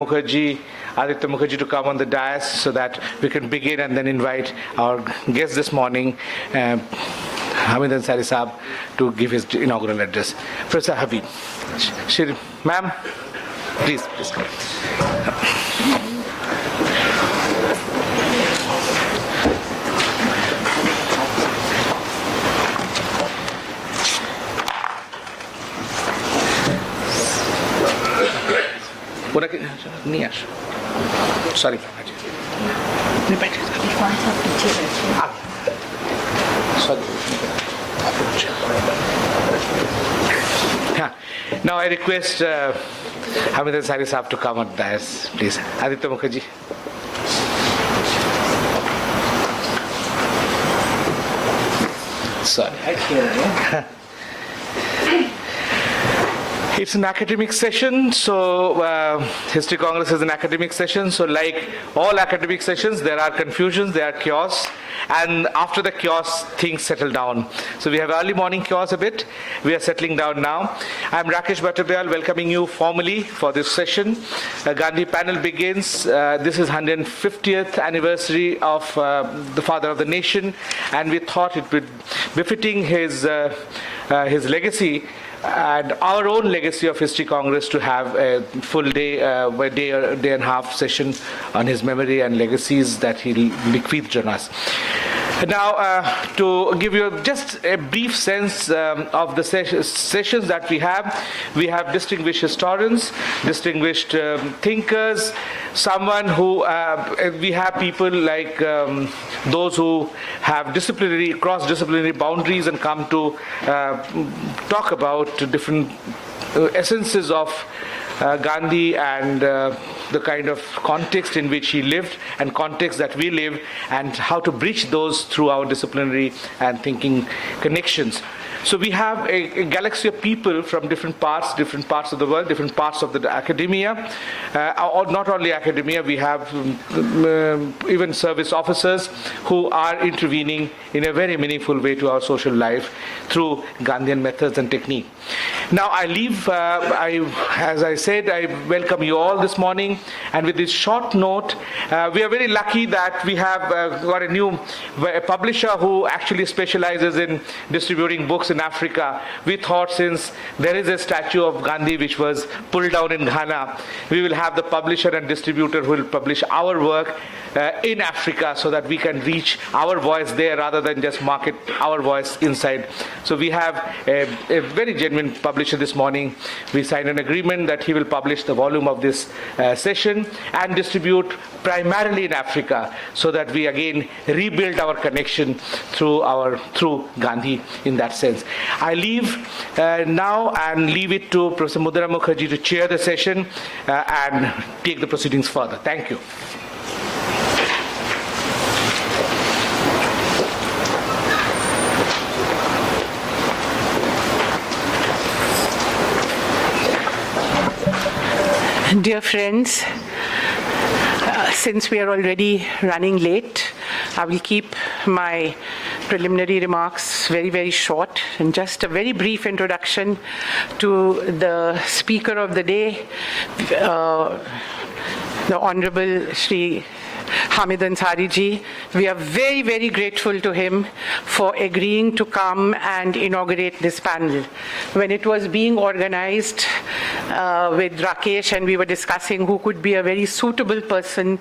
Mukherjee, Aditya Mukherjee to come on the dais so that we can begin and then invite our guest this morning, Hamid Ansari Saab, to give his inaugural address. Professor Habib. Ma'am, please come. Sorry. Now I request Hamid Ansari Saab to come on dais, please. Aditya Mukherjee. Sorry. It's an academic session, so History Congress is an academic session. So like all academic sessions, there are confusions, there are chaos, and after the chaos, things settle down. So we have early morning chaos a bit. We are settling down now. I'm Rakesh Bhattacharya, welcoming you formally for this session. Gandhi panel begins. This is 150th anniversary of the father of the nation, and we thought it would befitting his legacy and our own legacy of History Congress to have a full day and a half session on his memory and legacies that he'll bequeath on us. Now, to give you just a brief sense of the sessions that we have distinguished historians, distinguished thinkers, someone who, we have people like those who have cross-disciplinary boundaries and come to talk about different essences of Gandhi and the kind of context in which he lived and context that we live, and how to bridge those through our disciplinary and thinking connections. So we have a galaxy of people from different parts of the world, different parts of the academia, or not only academia, we have even service officers who are intervening in a very meaningful way to our social life through Gandhian methods and technique. Now as I said, I welcome you all this morning, and with this short note, we are very lucky that we have got a publisher who actually specializes in distributing books in Africa. We thought, since there is a statue of Gandhi which was pulled down in Ghana, we will have the publisher and distributor who will publish our work in Africa so that we can reach our voice there rather than just market our voice inside. So we have a very genuine publisher this morning. We signed an agreement that he will publish the volume of this session and distribute primarily in Africa, so that we again rebuild our connection through Gandhi in that sense. I leave now and leave it to Professor Mudra Mukherjee to chair the session and take the proceedings further. Thank you. Dear friends, since we are already running late, I will keep my preliminary remarks very, very short, and just a very brief introduction to the speaker of the day, the Honorable Shri Hamid Ansari ji. We are very, very grateful to him for agreeing to come and inaugurate this panel. When it was being organized with Rakesh, and we were discussing who could be a very suitable person,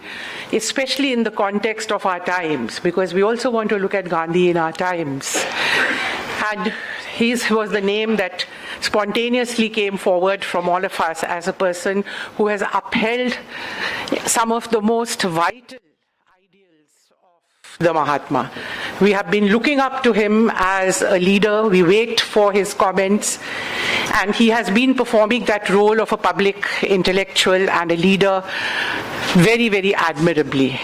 especially in the context of our times, because we also want to look at Gandhi in our times. And his was the name that spontaneously came forward from all of us as a person who has upheld some of the most vital ideals of the Mahatma. We have been looking up to him as a leader. We wait for his comments, and he has been performing that role of a public intellectual and a leader very, very admirably.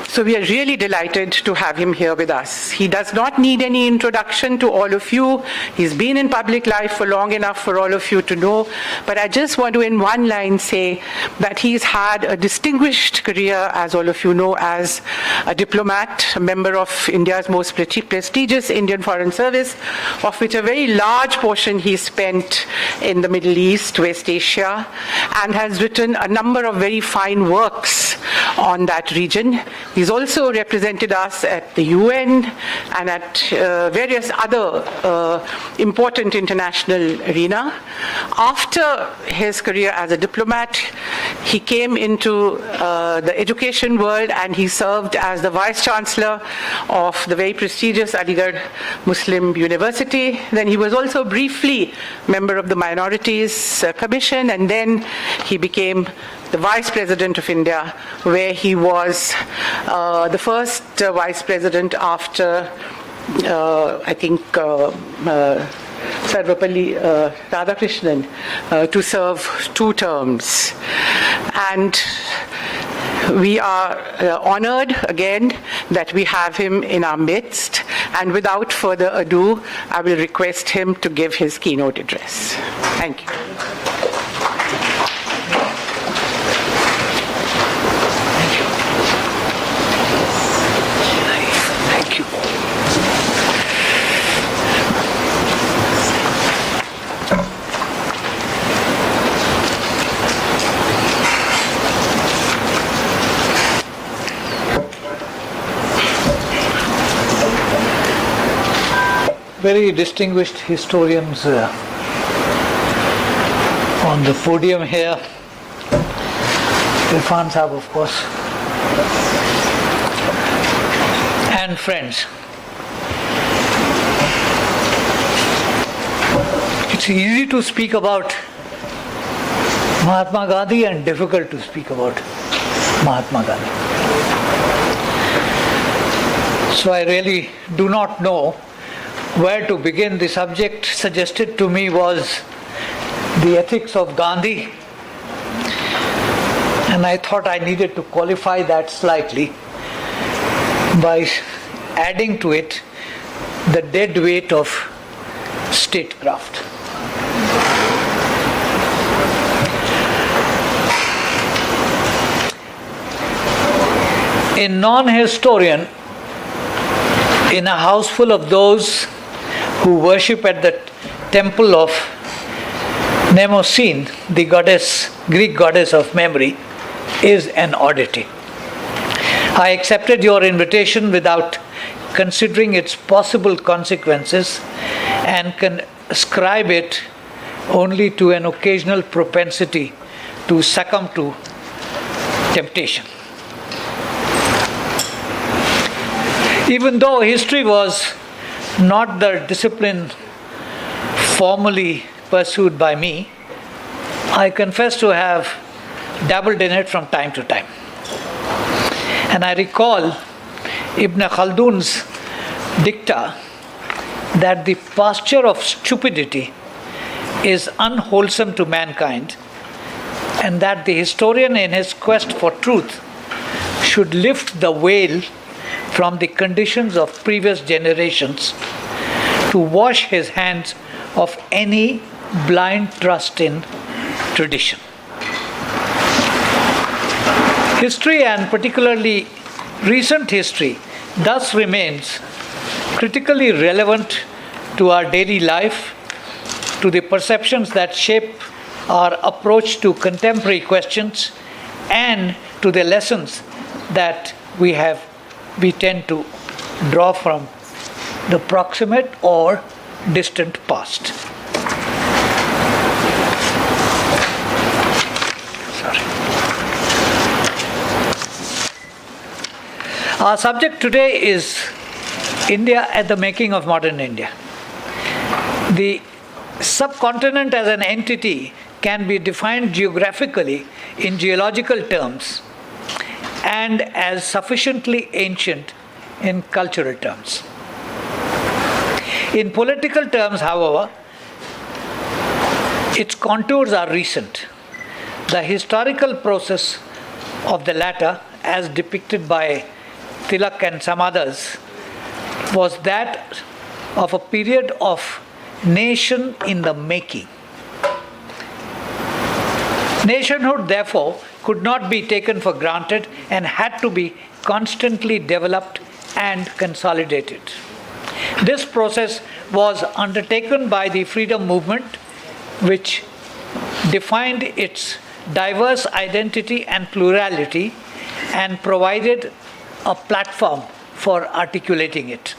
So we are really delighted to have him here with us. He does not need any introduction to all of you. He's been in public life for long enough for all of you to know. But I just want to, in one line, say that he's had a distinguished career, as all of you know, as a diplomat, a member of India's most prestigious Indian Foreign Service, of which a very large portion he spent in the Middle East, West Asia, and has written a number of very fine works on that region. He's also represented us at the UN and at various other important international arena. After his career as a diplomat, he came into the education world and he served as the Vice Chancellor of the very prestigious Aligarh Muslim University. Then he was also briefly member of the Minorities Commission, and then he became the Vice President of India, where he was the first Vice President after, I think, Sarvapalli Radhakrishnan, to serve 2 terms. And we are honored again that we have him in our midst. And without further ado, I will request him to give his keynote address. Thank you. Very distinguished historians on the podium here. Irfan Saab, of course, and friends. It's easy to speak about Mahatma Gandhi and difficult to speak about Mahatma Gandhi. So I really do not know where to begin. The subject suggested to me was the ethics of Gandhi, and I thought I needed to qualify that slightly by adding to it the dead weight of statecraft. A non-historian in a house full of those who worship at the temple of Mnemosyne, the goddess, Greek goddess of memory, is an oddity. I accepted your invitation without considering its possible consequences and can ascribe it only to an occasional propensity to succumb to temptation. Even though history was not the discipline formally pursued by me, I confess to have dabbled in it from time to time. And I recall Ibn Khaldun's dicta that the pasture of stupidity is unwholesome to mankind, and that the historian in his quest for truth should lift the veil from the conditions of previous generations to wash his hands of any blind trust in tradition. History, and particularly recent history, thus remains critically relevant to our daily life, to the perceptions that shape our approach to contemporary questions, and to the lessons that we tend to draw from the proximate or distant past. Sorry. Our subject today is India at the making of modern India. The subcontinent as an entity can be defined geographically in geological terms and as sufficiently ancient in cultural terms. In political terms, however, its contours are recent. The historical process of the latter, as depicted by Tilak and some others, was that of a period of nation in the making. Nationhood, therefore, could not be taken for granted and had to be constantly developed and consolidated. This process was undertaken by the freedom movement, which defined its diverse identity and plurality and provided a platform for articulating it.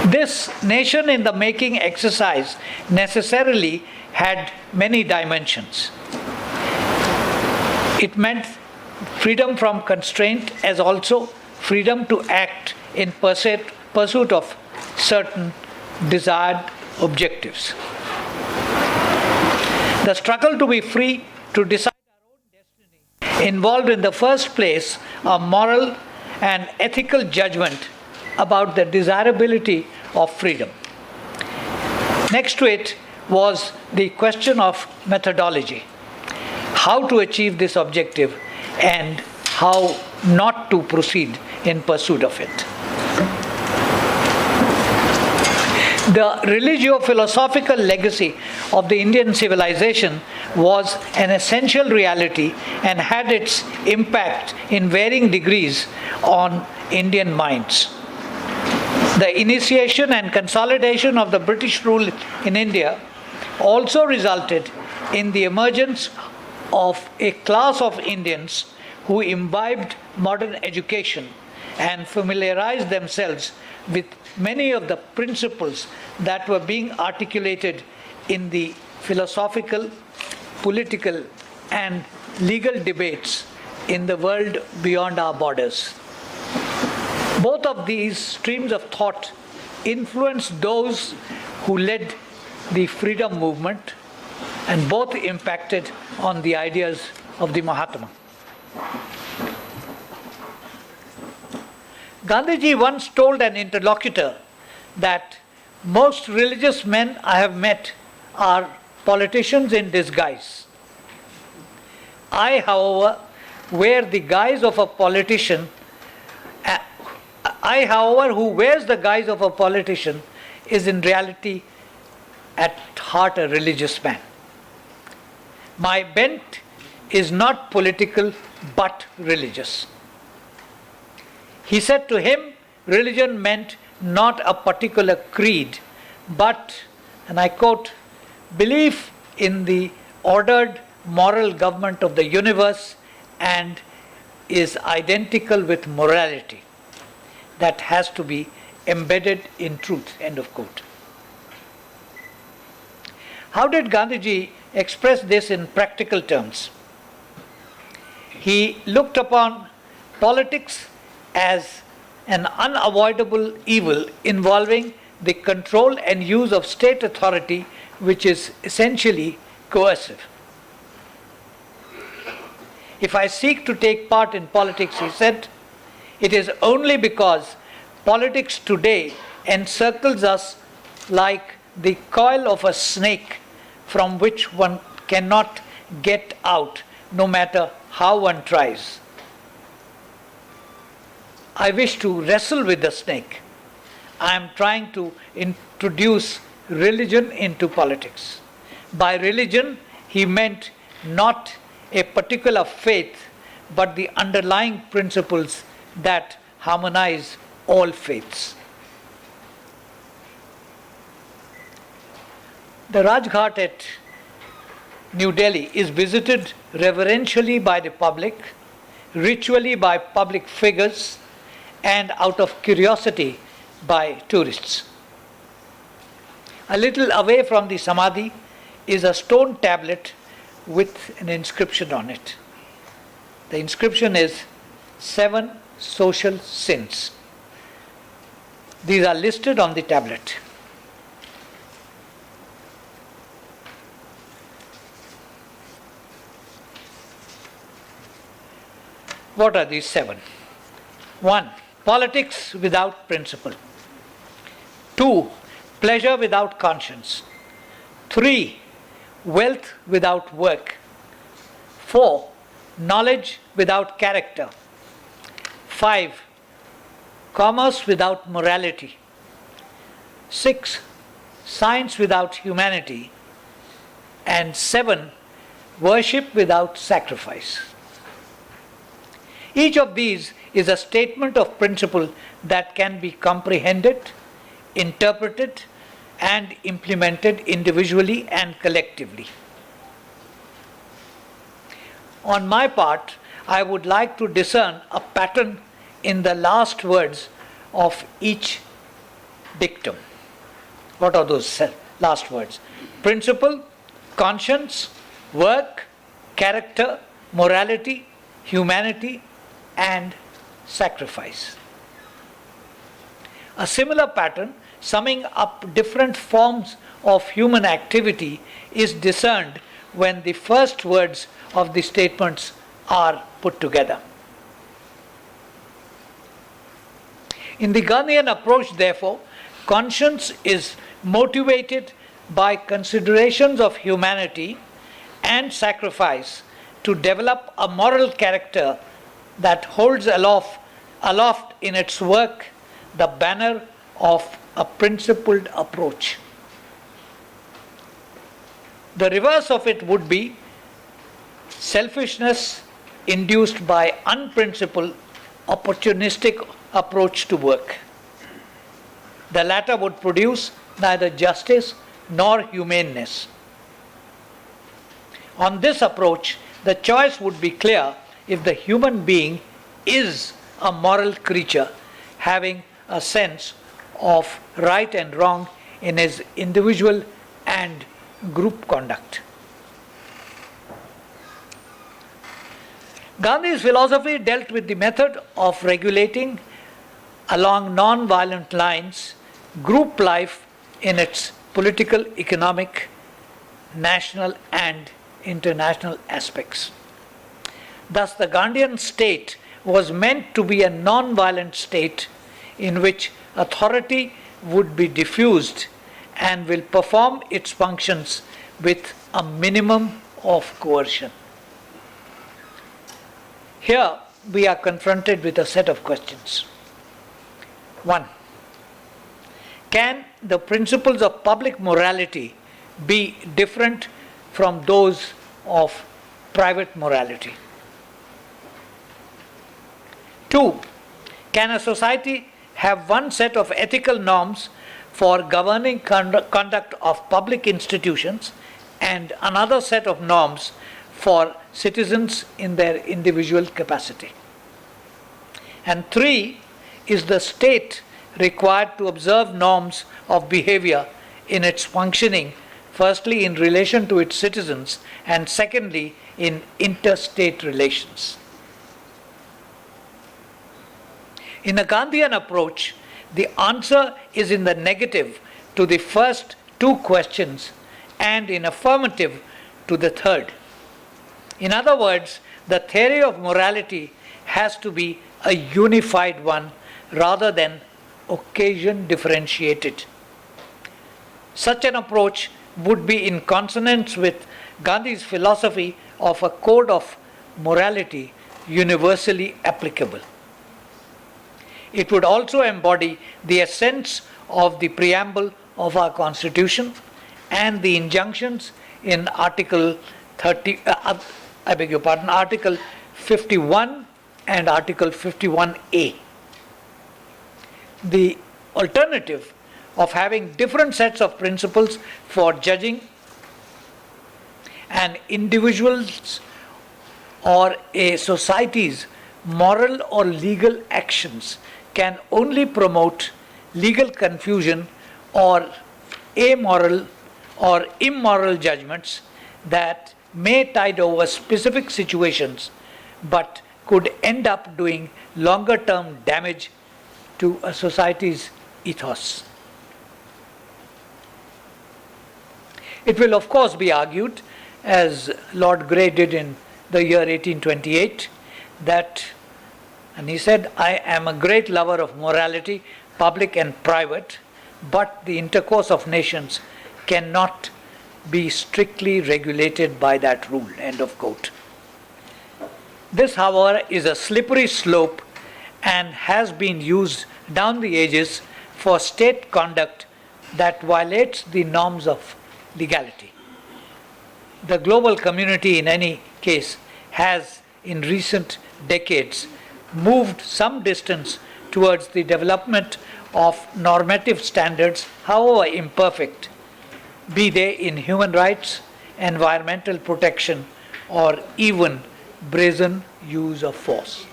This nation in the making exercise necessarily had many dimensions. It meant freedom from constraint as also freedom to act in pursuit of certain desired objectives. The struggle to be free to decide our own destiny involved in the first place a moral and ethical judgment about the desirability of freedom. Next to it was the question of methodology, how to achieve this objective and how not to proceed in pursuit of it. The religio-philosophical legacy of the Indian civilization was an essential reality and had its impact in varying degrees on Indian minds. The initiation and consolidation of the British rule in India also resulted in the emergence of a class of Indians who imbibed modern education and familiarized themselves with many of the principles that were being articulated in the philosophical, political, and legal debates in the world beyond our borders. Both of these streams of thought influenced those who led the freedom movement, and both impacted on the ideas of the Mahatma. Gandhiji once told an interlocutor that most religious men I have met are politicians in disguise. I, however, wear the guise of a politician. Who wears the guise of a politician is in reality at heart a religious man. My bent is not political but religious. He said to him, religion meant not a particular creed, but, and I quote, belief in the ordered moral government of the universe and is identical with morality that has to be embedded in truth, end of quote. How did Gandhiji express this in practical terms? He looked upon politics as an unavoidable evil involving the control and use of state authority, which is essentially coercive. If I seek to take part in politics, he said, it is only because politics today encircles us like the coil of a snake from which one cannot get out no matter how one tries. I wish to wrestle with the snake. I am trying to introduce religion into politics. By religion, he meant not a particular faith, but the underlying principles that harmonize all faiths. The Rajghat at New Delhi is visited reverentially by the public, ritually by public figures, and out of curiosity by tourists. A little away from the Samadhi is a stone tablet with an inscription on it. The inscription is 7 social sins. These are listed on the tablet. What are these 7? 1. Politics without principle. 2. Pleasure without conscience. 3. Wealth without work. 4. Knowledge without character. 5. Commerce without morality. 6. Science without humanity. And 7. Worship without sacrifice. Each of these is a statement of principle that can be comprehended, interpreted, and implemented individually and collectively. On my part, I would like to discern a pattern in the last words of each dictum. What are those last words? Principle, conscience, work, character, morality, humanity, and sacrifice. A similar pattern summing up different forms of human activity is discerned when the first words of the statements are put together. In the Gandhian approach, therefore, conscience is motivated by considerations of humanity and sacrifice to develop a moral character that holds aloft in its work the banner of a principled approach. The reverse of it would be selfishness induced by unprincipled, opportunistic approach to work. The latter would produce neither justice nor humaneness. On this approach, the choice would be clear if the human being is a moral creature having a sense of right and wrong in his individual and group conduct. Gandhi's philosophy dealt with the method of regulating along non-violent lines group life in its political, economic, national and international aspects. Thus, the Gandhian state was meant to be a non-violent state in which authority would be diffused and will perform its functions with a minimum of coercion. Here we are confronted with a set of questions. 1. Can the principles of public morality be different from those of private morality? 2. Can a society have one set of ethical norms for governing conduct of public institutions and another set of norms for citizens in their individual capacity? And 3. Is the state required to observe norms of behavior in its functioning, firstly in relation to its citizens and secondly in interstate relations? In a Gandhian approach, the answer is in the negative to the first two questions and in affirmative to the third. In other words, the theory of morality has to be a unified one rather than occasion differentiated. Such an approach would be in consonance with Gandhi's philosophy of a code of morality universally applicable. It would also embody the essence of the preamble of our Constitution and the injunctions in Article 51 and Article 51A. The alternative of having different sets of principles for judging an individual's or a society's moral or legal actions can only promote legal confusion or amoral or immoral judgments that may tide over specific situations but could end up doing longer term damage to a society's ethos. It will of course be argued, as Lord Grey did in the year 1828, that, and he said, I am a great lover of morality, public and private, but the intercourse of nations cannot be strictly regulated by that rule, end of quote. This, however, is a slippery slope and has been used down the ages for state conduct that violates the norms of legality. The global community, in any case, has in recent decades moved some distance towards the development of normative standards, however imperfect, be they in human rights, environmental protection, or even brazen use of force.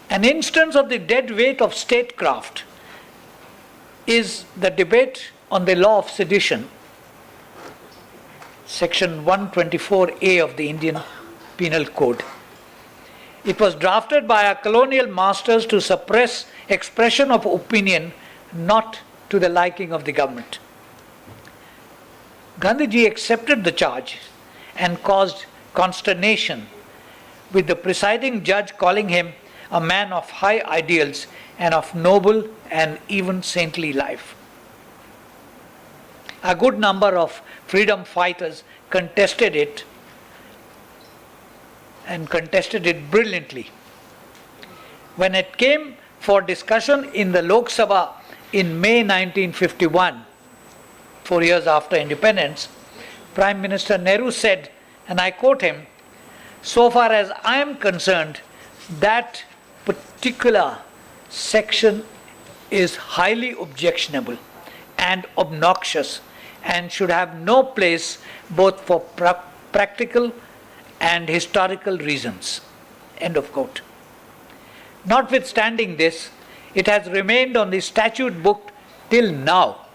An instance of the dead weight of statecraft is the debate on the law of sedition, Section 124A of the Indian Penal Code. It was drafted by our colonial masters to suppress expression of opinion not to the liking of the government. Gandhiji accepted the charge and caused consternation, with the presiding judge calling him a man of high ideals and of noble and even saintly life. A good number of freedom fighters contested it, and contested it brilliantly. When it came for discussion in the Lok Sabha in May 1951, 4 years after independence, Prime Minister Nehru said, and I quote him, "So far as I am concerned, that particular section is highly objectionable and obnoxious and should have no place both for practical and historical reasons." End of quote. Notwithstanding this, it has remained on the statute book till now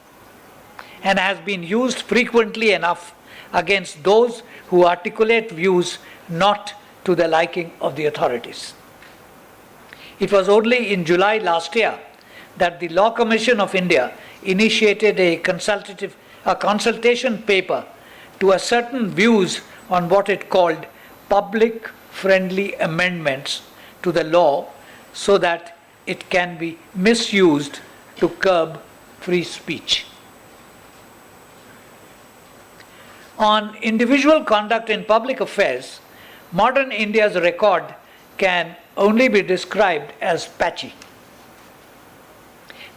and has been used frequently enough against those who articulate views not to the liking of the authorities. It was only in July last year that the Law Commission of India initiated a consultation paper to ascertain views on what it called public-friendly amendments to the law so that it can be misused to curb free speech. On individual conduct in public affairs, modern India's record can only be described as patchy.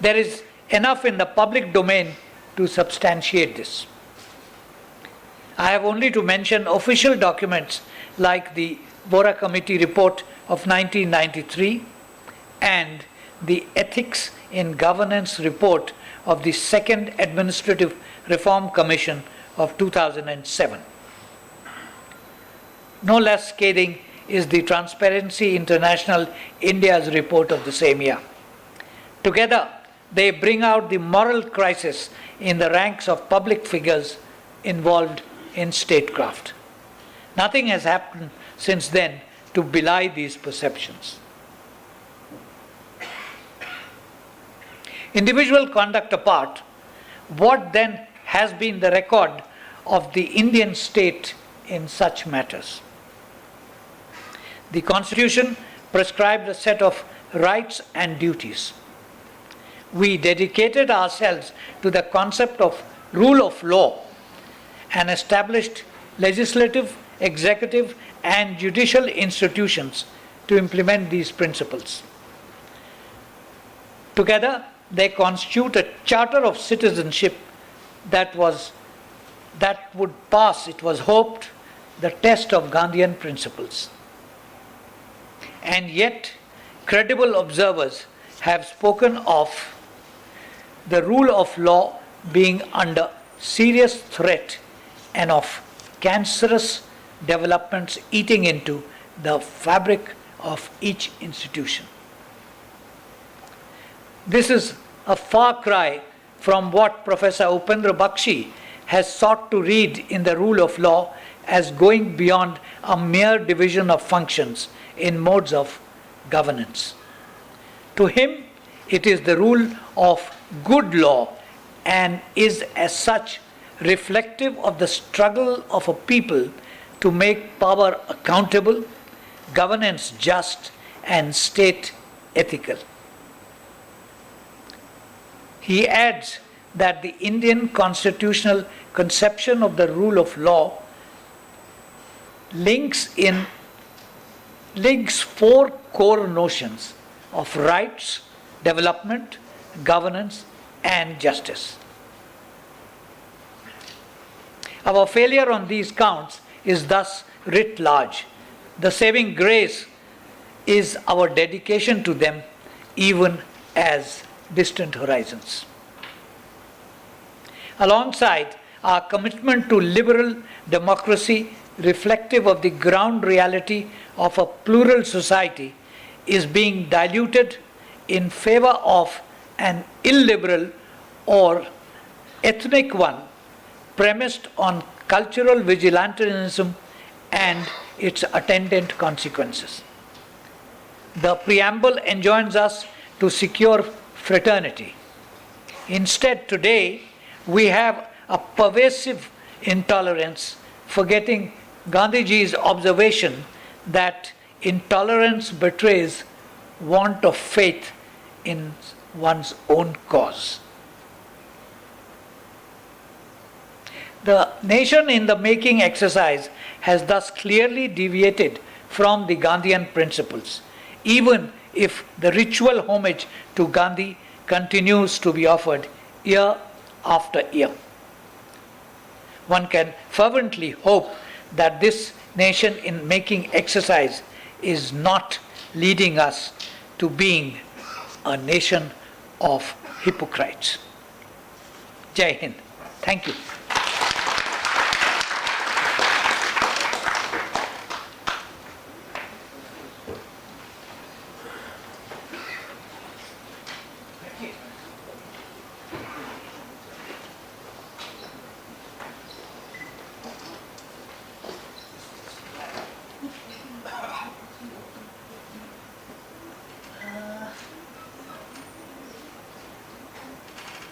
There is enough in the public domain to substantiate this. I have only to mention official documents like the Bora Committee report of 1993 and the Ethics in Governance report of the Second Administrative Reform Commission of 2007. No less scathing is the Transparency International India's report of the same year. Together, they bring out the moral crisis in the ranks of public figures involved in statecraft. Nothing has happened since then to belie these perceptions. Individual conduct apart, what then has been the record of the Indian state in such matters? The Constitution prescribed a set of rights and duties. We dedicated ourselves to the concept of rule of law and established legislative, executive, and judicial institutions to implement these principles. Together, they constitute a charter of citizenship that would pass, it was hoped, the test of Gandhian principles. And yet, credible observers have spoken of the rule of law being under serious threat and of cancerous developments eating into the fabric of each institution. This is a far cry from what Professor Upendra Bakshi has sought to read in the rule of law as going beyond a mere division of functions in modes of governance. To him, it is the rule of good law and is as such reflective of the struggle of a people to make power accountable, governance just, and state ethical. He adds that the Indian constitutional conception of the rule of law links in links four core notions of rights, development, governance, and justice. Our failure on these counts is thus writ large. The saving grace is our dedication to them, even as distant horizons. Alongside our commitment to liberal democracy, reflective of the ground reality of a plural society, is being diluted in favor of an illiberal or ethnic one premised on cultural vigilantism and its attendant consequences. The preamble enjoins us to secure fraternity. Instead, today, we have a pervasive intolerance, forgetting Gandhiji's observation that intolerance betrays want of faith in one's own cause. The nation in the making exercise has thus clearly deviated from the Gandhian principles, even if the ritual homage to Gandhi continues to be offered year after year. One can fervently hope that this nation in making exercise is not leading us to being a nation of hypocrites. Jai Hind. Thank you.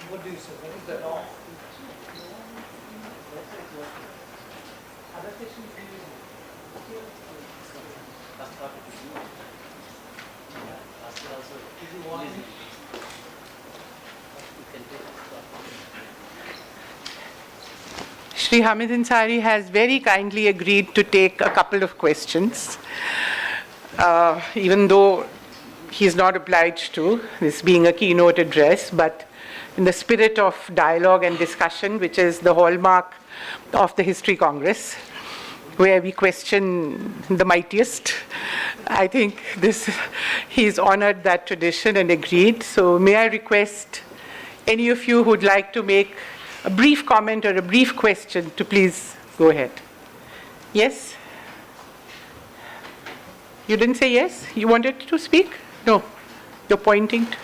What do you say? What is the law? Shri Hamid Ansari has very kindly agreed to take a couple of questions, even though he is not obliged to, this being a keynote address, but in the spirit of dialogue and discussion, which is the hallmark of the History Congress, where we question the mightiest. I think he's honored that tradition and agreed. So may I request any of you who'd like to make a brief comment or a brief question to please go ahead. Yes? You didn't say yes? You wanted to speak? No. You're pointing to.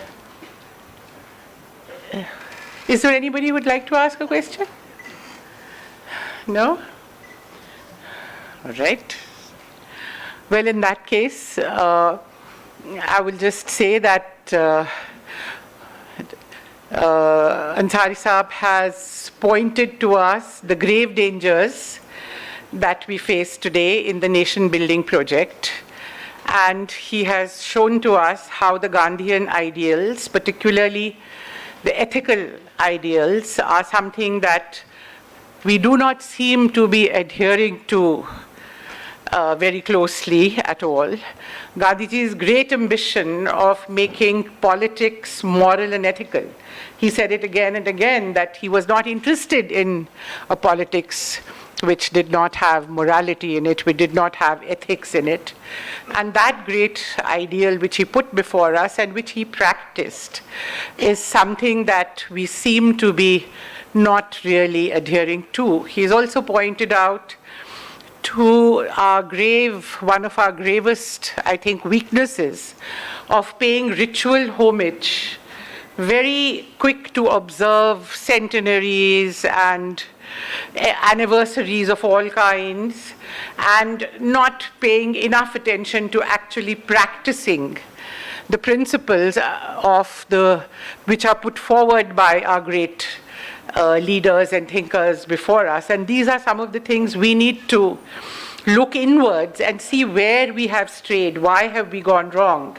Is there anybody who would like to ask a question? No? All right. Well, in that case, I will just say that Ansari Saab has pointed to us the grave dangers that we face today in the nation building project. And he has shown to us how the Gandhian ideals, particularly the ethical ideals, are something that we do not seem to be adhering to very closely at all. Gandhiji's great ambition of making politics moral and ethical. He said it again and again that he was not interested in a politics which did not have morality in it, which did not have ethics in it. And that great ideal which he put before us and which he practiced is something that we seem to be not really adhering to. He's also pointed out to one of our gravest, I think, weaknesses of paying ritual homage, very quick to observe centenaries and anniversaries of all kinds, and not paying enough attention to actually practicing the principles which are put forward by our great leaders and thinkers before us. And these are some of the things we need to look inwards and see where we have strayed, why have we gone wrong.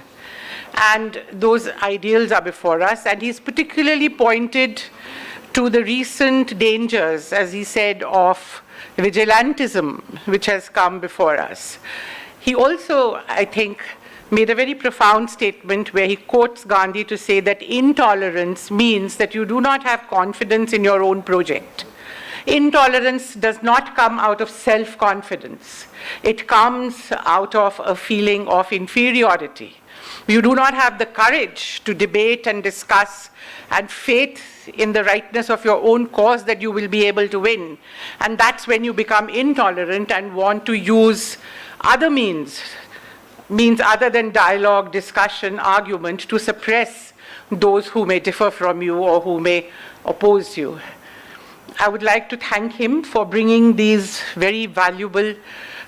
And those ideals are before us. And he's particularly pointed to the recent dangers, as he said, of vigilantism, which has come before us. He also, I think, made a very profound statement where he quotes Gandhi to say that intolerance means that you do not have confidence in your own project. Intolerance does not come out of self-confidence. It comes out of a feeling of inferiority. You do not have the courage to debate and discuss and faith in the rightness of your own cause that you will be able to win. And that's when you become intolerant and want to use other means other than dialogue, discussion, argument to suppress those who may differ from you or who may oppose you. I would like to thank him for bringing these very valuable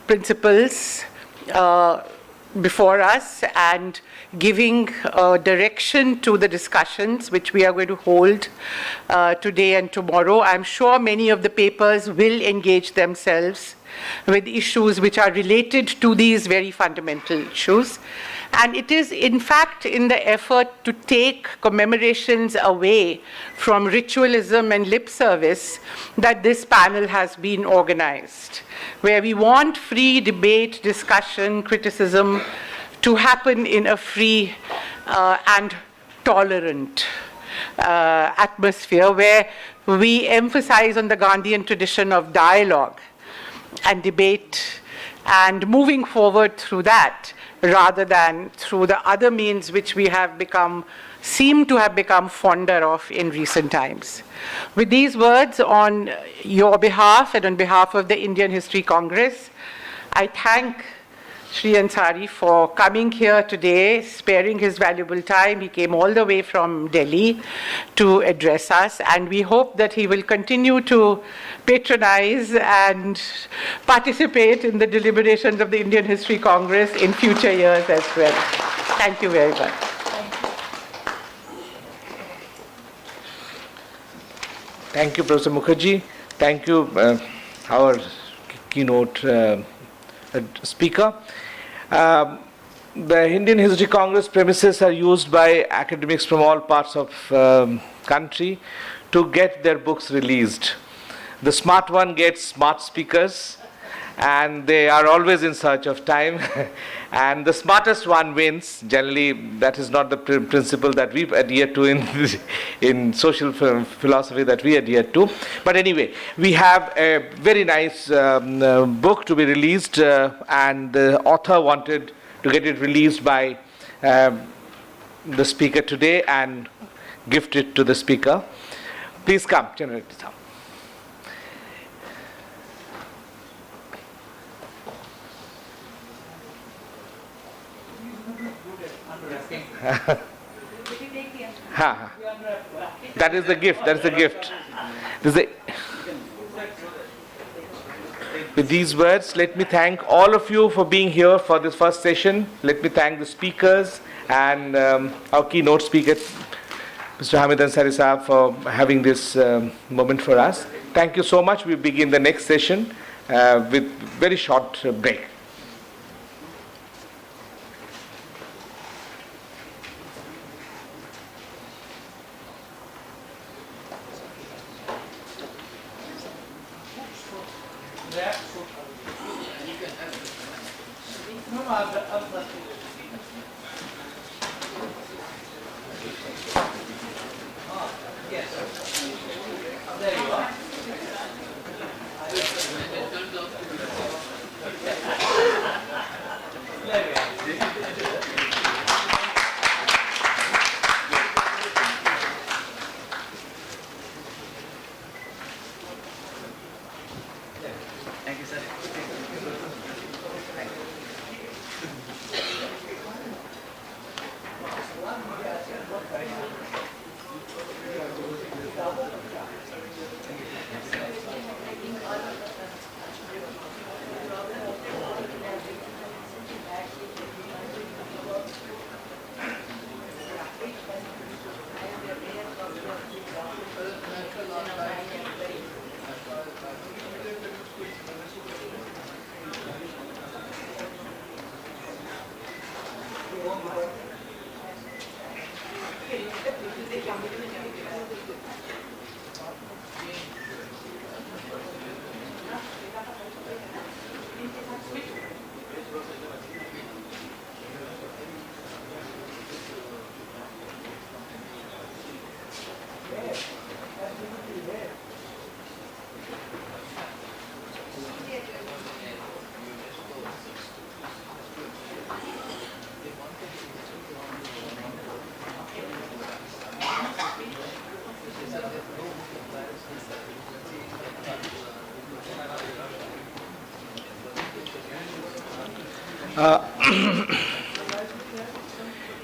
principles before us and giving direction to the discussions which we are going to hold today and tomorrow. I'm sure many of the papers will engage themselves with issues which are related to these very fundamental issues. And it is, in fact, in the effort to take commemorations away from ritualism and lip service that this panel has been organized, where we want free debate, discussion, criticism to happen in a free and tolerant atmosphere, where we emphasize on the Gandhian tradition of dialogue and debate and moving forward through that, rather than through the other means which we have seem to have become fonder of in recent times. With these words on your behalf and on behalf of the Indian History Congress, I thank Sri Ansari for coming here today, sparing his valuable time. He came all the way from Delhi to address us, and we hope that he will continue to patronize and participate in the deliberations of the Indian History Congress in future years as well. Thank you very much. Thank you, Professor Mukherjee. Thank you, our keynote speaker. The Indian History Congress premises are used by academics from all parts of country to get their books released. The smart one gets smart speakers, and they are always in search of time. And the smartest one wins. Generally, that is not the principle that we adhere to in social philosophy that we adhere to. But anyway, we have a very nice book to be released, and the author wanted to get it released by the speaker today and gift it to the speaker. Please come, General. That is the gift. That is the gift. With these words, let me thank all of you for being here for this first session. Let me thank the speakers and our keynote speaker, Mr. Hamid Ansari Sahab, for having this moment for us. Thank you so much. We begin the next session with very short break.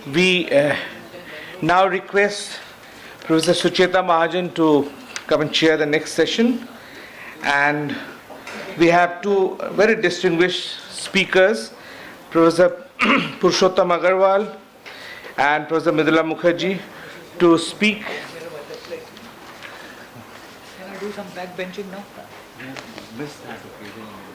We now request Professor Sucheta Mahajan to come and chair the next session. And we have two very distinguished speakers, Professor Purushottam Agarwal and Professor Mridula Mukherjee, to speak. Can I do some backbenching now? Miss that occasion.